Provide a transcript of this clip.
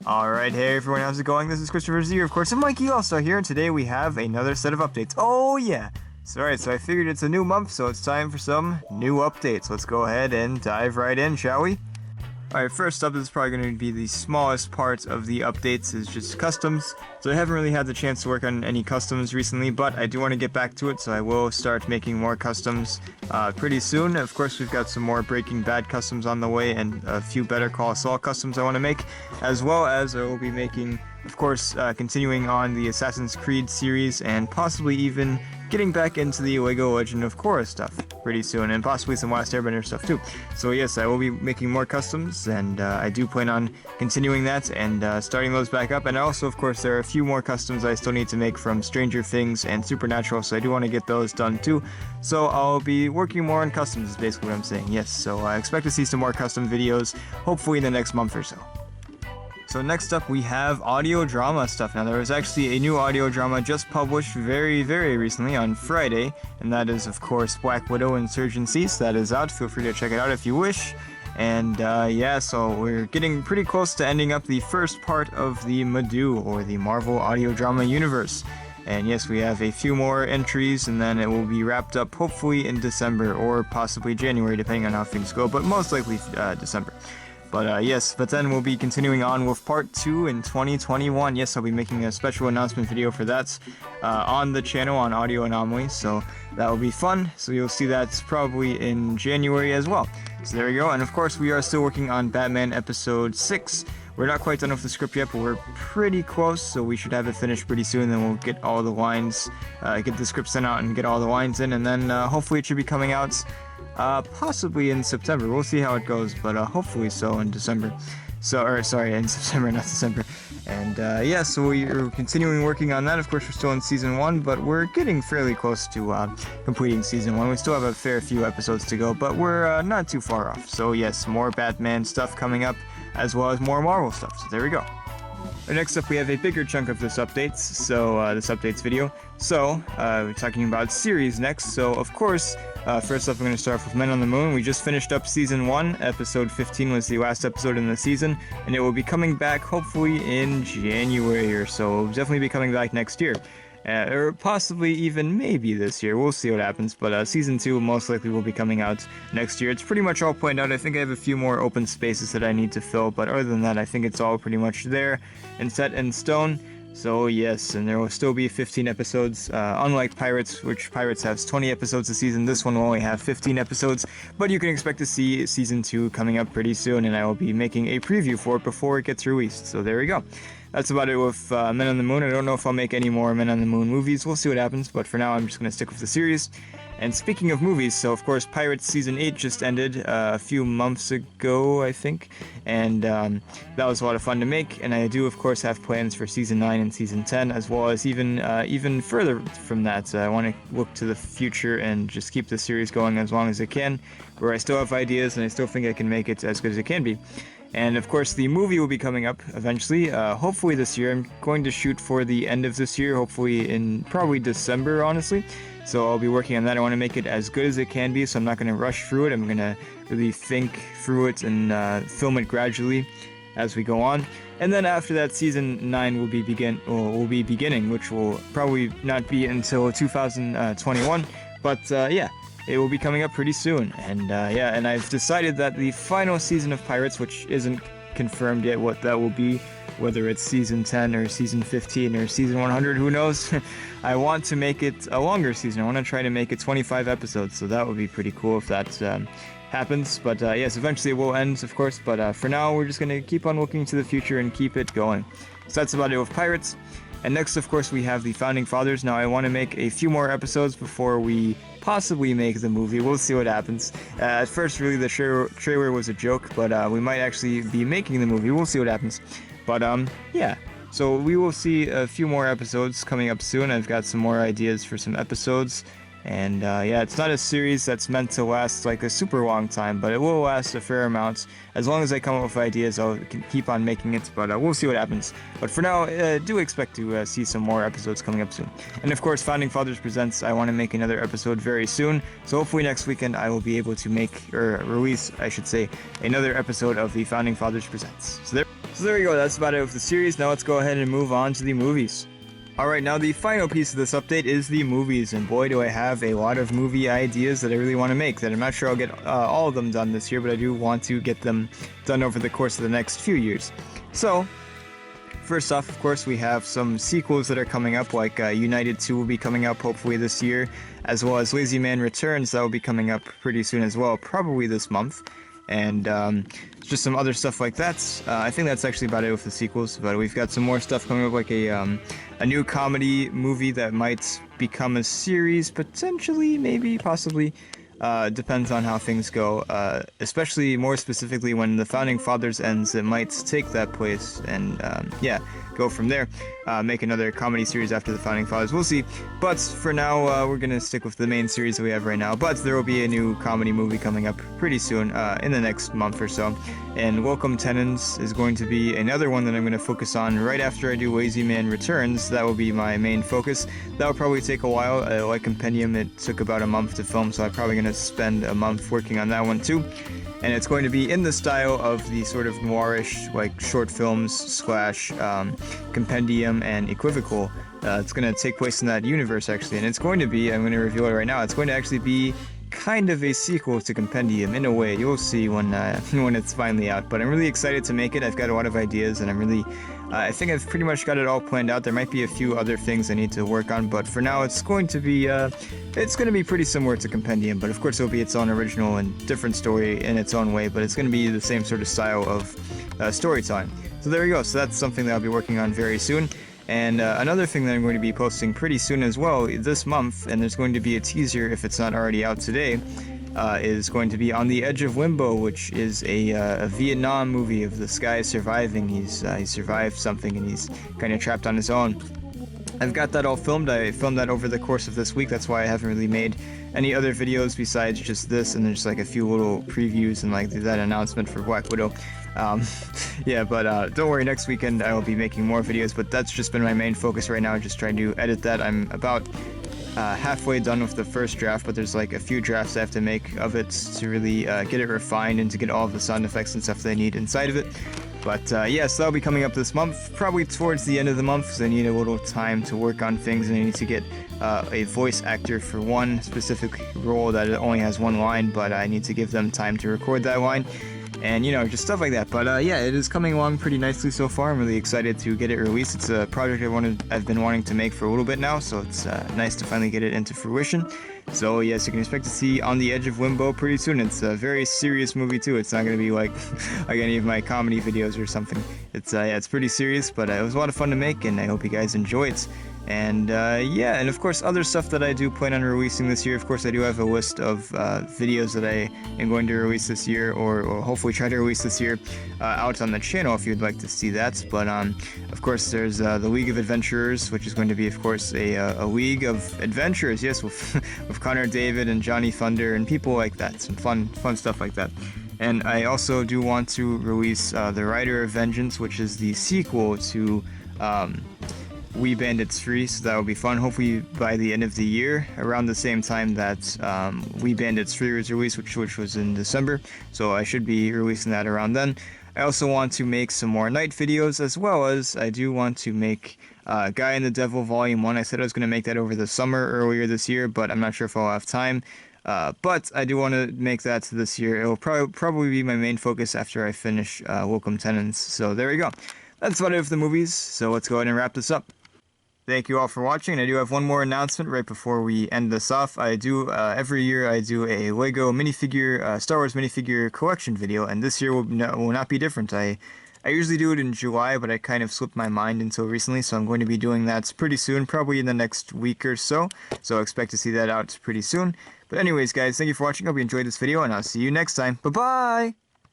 Alright, hey everyone, how's it going? This is Christopher Z, of course, and Mikey also here, and today we have another set of updates. Oh yeah! So alright, so I figured it's a new month, so it's time for some new updates. Let's go ahead and dive right in, shall we? Alright, first up, this is probably going to be the smallest part of the updates, is just customs. So I haven't really had the chance to work on any customs recently, but I do want to get back to it, so I will start making more customs pretty soon. Of course, we've got some more Breaking Bad customs on the way, and a few Better Call Saul customs I want to make, as well as I will be making, of course, continuing on the Assassin's Creed series, and possibly even getting back into the LEGO Legend of Korra stuff pretty soon, and possibly some Last Airbender stuff too. So yes, I will be making more customs, and I do plan on continuing that and starting those back up. And also, of course, there are a few more customs I still need to make from Stranger Things and Supernatural, so I do want to get those done too. So I'll be working more on customs is basically what I'm saying. Yes, so I expect to see some more custom videos, hopefully in the next month or so. So next up we have audio drama stuff. Now there was actually a new audio drama just published very recently on Friday, and that is of course Black Widow Insurgency. So that is out, feel free to check it out if you wish. And yeah, so we're getting pretty close to ending up the first part of the Madu, or the Marvel audio drama universe. And yes, we have a few more entries, and then it will be wrapped up hopefully in December or possibly January, depending on how things go, but most likely December. But yes, but then we'll be continuing on with part 2 in 2021. Yes, I'll be making a special announcement video for that on the channel on Audio Anomaly, so that will be fun. So you'll see that probably in January as well. So there we go, and of course we are still working on Batman Episode 6. We're not quite done with the script yet, but we're pretty close, so we should have it finished pretty soon. Then we'll get all the lines, get the script sent out and get all the lines in, and then hopefully it should be coming out possibly in September. We'll see how it goes, but hopefully so in December. So, or sorry, in September, not December. And yeah, so we're continuing working on that. Of course, we're still in Season 1, but we're getting fairly close to completing Season 1. We still have a fair few episodes to go, but we're not too far off. So yes, more Batman stuff coming up, as well as more Marvel stuff. So there we go. Next up, we have a bigger chunk of this updates video. So, we're talking about series next. So, of course, first up, I'm going to start off with Men on the Moon. We just finished up Season 1. Episode 15 was the last episode in the season, and it will be coming back hopefully in January or so. It will definitely be coming back next year. Or possibly even maybe this year. We'll see what happens, but Season 2 most likely will be coming out next year. It's pretty much all planned out. I think I have a few more open spaces that I need to fill, but other than that, I think it's all pretty much there and set in stone. So yes, and there will still be 15 episodes, unlike Pirates, which Pirates has 20 episodes a season. This one will only have 15 episodes, but you can expect to see Season 2 coming up pretty soon, and I will be making a preview for it before it gets released. So there we go. That's about it with Men on the Moon. I don't know if I'll make any more Men on the Moon movies. We'll see what happens, but for now I'm just going to stick with the series. And speaking of movies, so of course Pirates Season 8 just ended a few months ago, I think. And that was a lot of fun to make. And I do of course have plans for Season 9 and Season 10, as well as even further from that. I want to look to the future and just keep the series going as long as I can, where I still have ideas and I still think I can make it as good as it can be. And of course the movie will be coming up eventually, hopefully this year. I'm going to shoot for the end of this year, hopefully in probably December, honestly. So I'll be working on that. I want to make it as good as it can be, so I'm not going to rush through it. I'm going to really think through it and film it gradually as we go on. And then after that, Season 9 will be beginning, which will probably not be until 2021. But yeah. It will be coming up pretty soon, and yeah, and I've decided that the final season of Pirates, which isn't confirmed yet what that will be, whether it's Season 10 or Season 15 or Season 100, who knows, I want to make it a longer season. I want to try to make it 25 episodes, so that would be pretty cool if that happens. But yes, eventually it will end, of course, but for now we're just going to keep on looking to the future and keep it going. So that's about it with Pirates. And next, of course, we have the Founding Fathers. Now, I want to make a few more episodes before we possibly make the movie. We'll see what happens. At first, really, the trailer was a joke, but we might actually be making the movie. We'll see what happens. But, yeah. So we will see a few more episodes coming up soon. I've got some more ideas for some episodes. And yeah, it's not a series that's meant to last like a super long time, but it will last a fair amount. As long as I come up with ideas, I'll keep on making it, but we'll see what happens. But for now, do expect to see some more episodes coming up soon. And of course, Founding Fathers Presents, I want to make another episode very soon. So hopefully next weekend I will be able to make, or release, I should say, another episode of the Founding Fathers Presents. So So there you go, that's about it with the series. Now let's go ahead and move on to the movies. Alright, now the final piece of this update is the movies, and boy do I have a lot of movie ideas that I really want to make, that I'm not sure I'll get all of them done this year, but I do want to get them done over the course of the next few years. So, first off, of course, we have some sequels that are coming up, like United 2 will be coming up hopefully this year, as well as Lazy Man Returns, that will be coming up pretty soon as well, probably this month. And just some other stuff like that. I think that's actually about it with the sequels, but we've got some more stuff coming up, like a new comedy movie that might become a series, potentially, maybe, possibly. Depends on how things go, especially more specifically when the Founding Fathers ends, it might take that place and, yeah, go from there. Make another comedy series after the Founding Fathers, we'll see. But for now, we're gonna stick with the main series that we have right now. But there will be a new comedy movie coming up pretty soon, in the next month or so. And Welcome Tenants is going to be another one that I'm going to focus on right after I do Lazy Man Returns. That will be my main focus. That will probably take a while. Like Compendium, it took about a month to film, so I'm probably going to spend a month working on that one too. And it's going to be in the style of the sort of noirish, like short films slash Compendium and Equivocal. It's going to take place in that universe actually, and it's going to be, I'm going to reveal it right now, it's going to actually be kind of a sequel to Compendium in a way. You'll see when it's finally out, but I'm really excited to make it. I've got a lot of ideas, and I'm really I think I've pretty much got it all planned out. There might be a few other things I need to work on, but for now it's going to be pretty similar to Compendium, but of course it'll be its own original and different story in its own way, but it's going to be the same sort of style of storytelling. So there you go. So that's something that I'll be working on very soon. And another thing that I'm going to be posting pretty soon as well this month, and there's going to be a teaser if it's not already out today, is going to be On the Edge of Limbo, which is a Vietnam movie of this guy surviving. He survived something and he's kind of trapped on his own. I've got that all filmed. I filmed that over the course of this week. That's why I haven't really made any other videos besides just this, and there's like a few little previews and like that announcement for Black Widow. Yeah, but don't worry, next weekend I will be making more videos, but that's just been my main focus right now, just trying to edit that. I'm about halfway done with the first draft, but there's like a few drafts I have to make of it to really get it refined and to get all of the sound effects and stuff that I need inside of it. But yeah, so that'll be coming up this month, probably towards the end of the month, because I need a little time to work on things, and I need to get a voice actor for one specific role that only has one line, but I need to give them time to record that line. And, you know, just stuff like that. But, yeah, it is coming along pretty nicely so far. I'm really excited to get it released. It's a project I've been wanting to make for a little bit now, so it's nice to finally get it into fruition. So, yes, you can expect to see On the Edge of Limbo pretty soon. It's a very serious movie, too. It's not going to be like any of my comedy videos or something. It's, yeah, it's pretty serious, but it was a lot of fun to make, and I hope you guys enjoy it. And yeah, and of course other stuff that I do plan on releasing this year. Of course I do have a list of videos that I am going to release this year, or hopefully try to release this year, out on the channel if you'd like to see that. But of course there's the League of Adventurers, which is going to be of course a League of Adventurers, yes, with Connor David and Johnny Thunder and people like that, some fun stuff like that. And I also do want to release The Rider of Vengeance, which is the sequel to We Bandits Free, so that will be fun. Hopefully by the end of the year, around the same time that We Bandits Free was released, which was in December, so I should be releasing that around then. I also want to make some more night videos, as well as I do want to make Guy and the Devil Volume 1. I said I was going to make that over the summer earlier this year, but I'm not sure if I'll have time. But I do want to make that this year. It will probably be my main focus after I finish Welcome Tenants. So there we go. That's about it for the movies, so let's go ahead and wrap this up. Thank you all for watching. I do have one more announcement right before we end this off. I do, every year I do a Lego minifigure, Star Wars minifigure collection video, and this year will not be different. I usually do it in July, but I kind of slipped my mind until recently, so I'm going to be doing that pretty soon, probably in the next week or so. So expect to see that out pretty soon. But anyways, guys, thank you for watching. I hope you enjoyed this video, and I'll see you next time. Bye-bye!